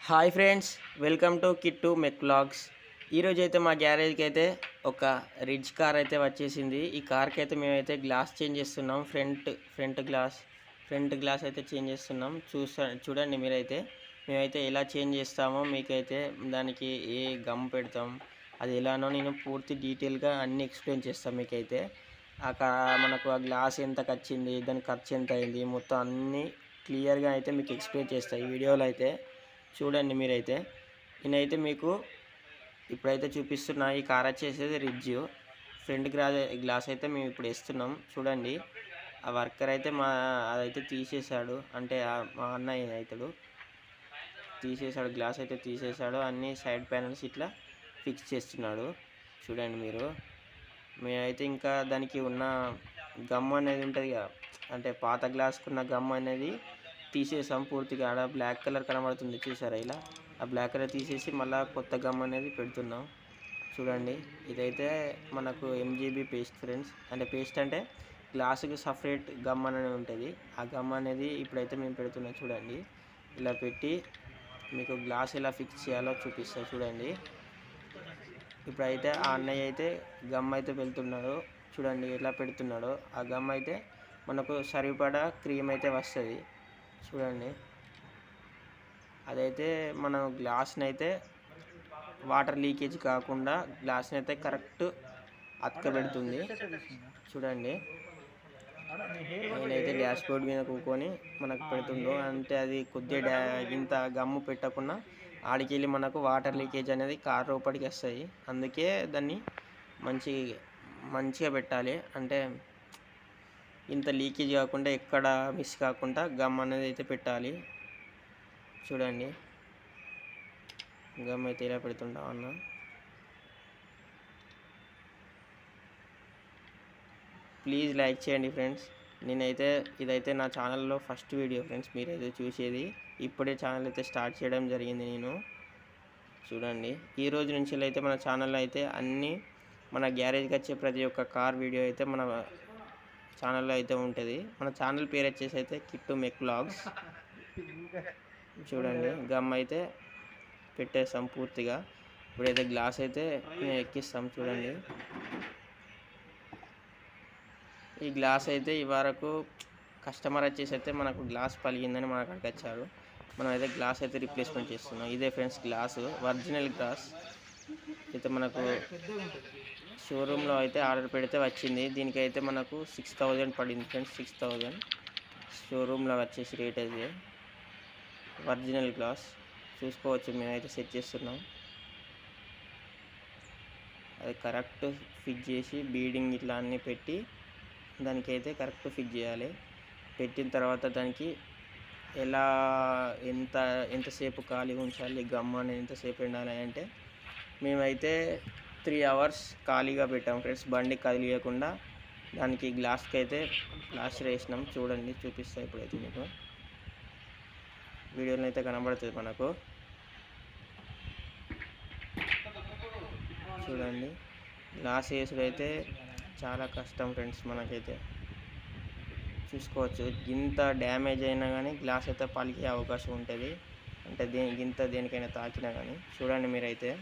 Hi friends, welcome to Kittu mech vlogs. ఈరోజు అయితే మా గ్యారేజ్కి అయితే ఒక రిడ్జ్ కార్ అయితే వచ్చేసింది. ఈ కార్కి అయితే మేమైతే గ్లాస్ చేంజ్ చేస్తున్నాం. ఫ్రంట్ గ్లాస్ అయితే చేంజ్ చేస్తున్నాం. చూడండి మీరైతే మేమైతే ఎలా చేంజ్ చేస్తామో మీకైతే దానికి ఏ గమ్ పెడతాం అది ఎలానో నేను పూర్తి డీటెయిల్గా అన్నీ ఎక్స్ప్లెయిన్ చేస్తాను. మీకైతే మనకు ఆ గ్లాస్ ఎంతకు వచ్చింది, దాని ఖర్చు ఎంత అయింది, మొత్తం అన్నీ క్లియర్గా అయితే మీకు ఎక్స్ప్లెయిన్ చేస్తాను ఈ వీడియోలో అయితే. చూడండి మీరైతే నేనైతే మీకు ఇప్పుడైతే చూపిస్తున్నా. ఈ కార్ వచ్చేసేది రిడ్జ్ ఫ్రంట్ గ్లాస్ అయితే మేము ఇప్పుడు వేస్తున్నాం. చూడండి ఆ వర్కర్ అయితే అదైతే తీసేశాడు, అంటే మా అన్నయ్య అవుతాడు, తీసేశాడు గ్లాస్ అయితే తీసేశాడు. అన్ని సైడ్ ప్యానల్స్ ఇట్లా ఫిక్స్ చేస్తున్నాడు. చూడండి మీరు. మేమైతే ఇంకా దానికి ఉన్న గమ్ అనేది ఉంటుంది కదా, అంటే పాత గ్లాస్కున్న గమ్ అనేది తీసేసాం పూర్తిగా. ఆడ బ్లాక్ కలర్ కనబడుతుంది చూసారా, ఇలా ఆ బ్లాక్ కలర్ తీసేసి మళ్ళీ కొత్త గమ్ అనేది పెడుతున్నాం. చూడండి ఇదైతే మనకు ఎంజీబీ పేస్ట్ ఫ్రెండ్స్, అంటే పేస్ట్ అంటే గ్లాసుకి సపరేట్ గమ్ అనేది ఉంటుంది. ఆ గమ్ అనేది ఇప్పుడైతే మేము పెడుతున్నాం. చూడండి ఇలా పెట్టి మీకు గ్లాస్ ఎలా ఫిక్స్ చేయాలో చూపిస్తా. చూడండి ఇప్పుడైతే ఆ అన్నయ్య అయితే గమ్ అయితే వెళ్తున్నాడు. చూడండి ఎలా పెడుతున్నాడో. ఆ గమ్ అయితే మనకు సరిపడా క్రీమ్ అయితే వస్తుంది. చూడండి అదైతే మనం గ్లాస్ని అయితే వాటర్ లీకేజ్ కాకుండా గ్లాస్ని అయితే కరెక్ట్ అతకబెడుతుంది. చూడండి నేనైతే డాష్ బోర్డ్ మీద కూకొని మనకు పెడుతుండో, అంటే అది కొద్దిగా ఇంత గమ్ము పెట్టకుండా ఆడికెళ్ళి మనకు వాటర్ లీకేజ్ అనేది కార్ లోపలికి వస్తాయి. అందుకే దాన్ని మంచిగా పెట్టాలి, అంటే ఇంత లీకేజ్ కాకుండా ఎక్కడ మిస్ కాకుండా గమ్ అనేది అయితే పెట్టాలి. చూడండి గమ్ అయితే ఇలా పెడుతుంటాం అన్న. ప్లీజ్ లైక్ చేయండి ఫ్రెండ్స్. ఇదైతే నా ఛానల్లో ఫస్ట్ వీడియో ఫ్రెండ్స్, మీరైతే చూసేది. ఇప్పుడే ఛానల్ అయితే స్టార్ట్ చేయడం జరిగింది నేను. చూడండి ఈ రోజు నుంచి అయితే మన ఛానల్లో అయితే అన్నీ మన గ్యారేజ్కి వచ్చే ప్రతి ఒక్క కార్ వీడియో అయితే మన ఛానల్లో అయితే ఉంటుంది. మన ఛానల్ పేరు వచ్చేసి అయితే కిట్టు మెక్ వ్లాగ్స్. చూడండి గమ్ అయితే పెట్టేస్తాం పూర్తిగా. ఇప్పుడైతే గ్లాస్ అయితే మేము ఎక్కిస్తాం. చూడండి ఈ గ్లాస్ అయితే ఈ వరకు కస్టమర్ వచ్చేసి అయితే మనకు గ్లాస్ పలిగిందని మన అక్కడికి వచ్చారు. మనం అయితే గ్లాస్ అయితే రీప్లేస్మెంట్ చేస్తున్నాం. ఇదే ఫ్రెండ్స్ గ్లాసు, ఒరిజినల్ గ్లాస్ అయితే మనకు షోరూంలో అయితే ఆర్డర్ పెడితే వచ్చింది. దీనికైతే మనకు 6000 పడింది ఫ్రెండ్స్. 6000 షోరూంలో వచ్చేసి రేట్ అయితే. ఒరిజినల్ గ్లాస్ చూసుకోవచ్చు. మేమైతే సెట్ చేస్తున్నాం. అది కరెక్ట్ ఫిట్ చేసి బీడింగ్ ఇట్లా అన్నీ పెట్టి దానికైతే కరెక్ట్ ఫిట్ చేయాలి. పెట్టిన తర్వాత దానికి ఎంతసేపు ఖాళీ ఉంచాలి, గమ్ అనేది ఎంతసేపు ఉండాలి అంటే మేమైతే 3 hours ఖాళీగా పెట్టాం ఫ్రెండ్స్, బండి కదిలియకుండా. దానికి గ్లాస్కి అయితే ప్లాస్టర్ వేసినాం. చూడండి చూపిస్తా ఇప్పుడైతే మీకు వీడియోలో అయితే కనబడుతుంది మనకు. చూడండి గ్లాస్ వేసుడైతే చాలా కష్టం ఫ్రెండ్స్ మనకైతే. చూసుకోవచ్చు ఇంత డ్యామేజ్ అయినా కానీ గ్లాస్ అయితే పలికే అవకాశం ఉంటుంది, అంటే దేనికైనా తాకినా కానీ. చూడండి మీరైతే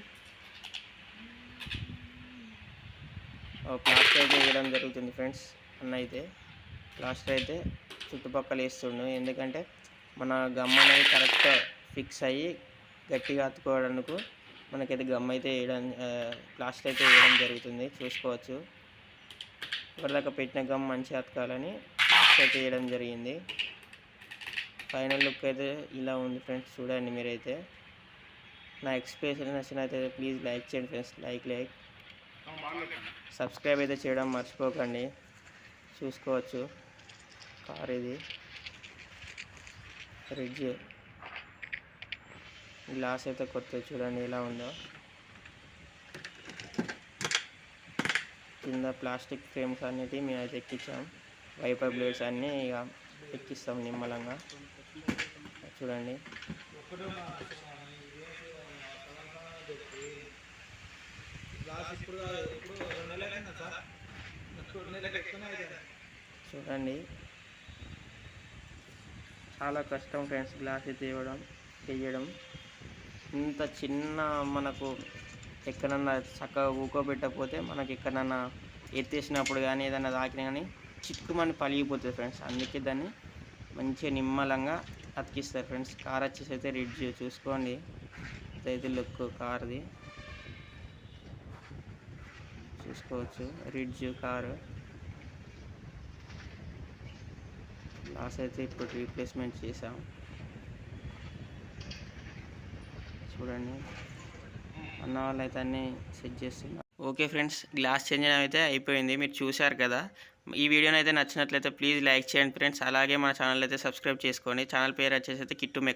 ప్లాస్టర్ అయితే వేయడం జరుగుతుంది ఫ్రెండ్స్. అన్న అయితే ప్లాస్టర్ అయితే చుట్టుపక్కల వేస్తుండు, ఎందుకంటే మన గమ్ అనేది కరెక్ట్ ఫిక్స్ అయ్యి గట్టిగా అతుకోవడానికి మనకైతే గమ్ అయితే ప్లాస్టర్ అయితే వేయడం జరుగుతుంది. చూసుకోవచ్చు ఇప్పటిదాకా పెట్టిన గమ్ మంచిగా అతకాలని అయితే వేయడం జరిగింది. ఫైనల్ లుక్ అయితే ఇలా ఉంది ఫ్రెండ్స్. చూడండి మీరైతే. నా ఎక్స్ప్రెషన్ నచ్చినైతే ప్లీజ్ లైక్ చేయండి ఫ్రెండ్స్. లైక్ సబ్స్క్రైబ్ అయితే చేయడం మర్చిపోకండి. చూసుకోవచ్చు కార్ ఇది రిడ్జ్ గ్లాస్ అయితే కొత్తది. చూడండి ఎలా ఉందో. కింద ప్లాస్టిక్ ఫ్రేమ్స్ అన్నిటి మేమైతే ఎక్కించాం. వైపర్ బ్లేడ్స్ అన్నీ ఇక ఎక్కిస్తాం నిమ్మలంగా. చూడండి చూడండి చాలా కష్టం ఫ్రెండ్స్ గ్లాస్ అయితే వేయడం. ఇంత చిన్న మనకు ఎక్కడన్నా చక్కగా ఊకోబెట్టకపోతే మనకి ఎక్కడన్నా ఎత్తేసినప్పుడు కానీ ఏదైనా తాకినా కానీ చిక్కుమని పలిగిపోతుంది ఫ్రెండ్స్. అందుకే దాన్ని మంచిగా నిమ్మలంగా అతికిస్తారు ఫ్రెండ్స్. కార్ వచ్చేసి అయితే రిడ్జ్ చూసుకోండి, ఇదైతే లుక్ కార్ది చూసుకోవచ్చు. రిడ్జ్ కారు గ్లాస్ అయితే ఇప్పుడు రీప్లేస్మెంట్ చేసాం చూడండి. అన్న వాళ్ళు అయితే అన్నీ సెట్ చేస్తున్నారు. ఓకే ఫ్రెండ్స్, గ్లాస్ చేంజ్ అయితే అయిపోయింది, మీరు చూశారు కదా. ఈ వీడియోని అయితే నచ్చినట్లయితే ప్లీజ్ లైక్ చేయండి ఫ్రెండ్స్. అలాగే మన ఛానల్ అయితే సబ్స్క్రైబ్ చేసుకోండి. ఛానల్ పేరు వచ్చేసి అయితే కిట్టు మెక్.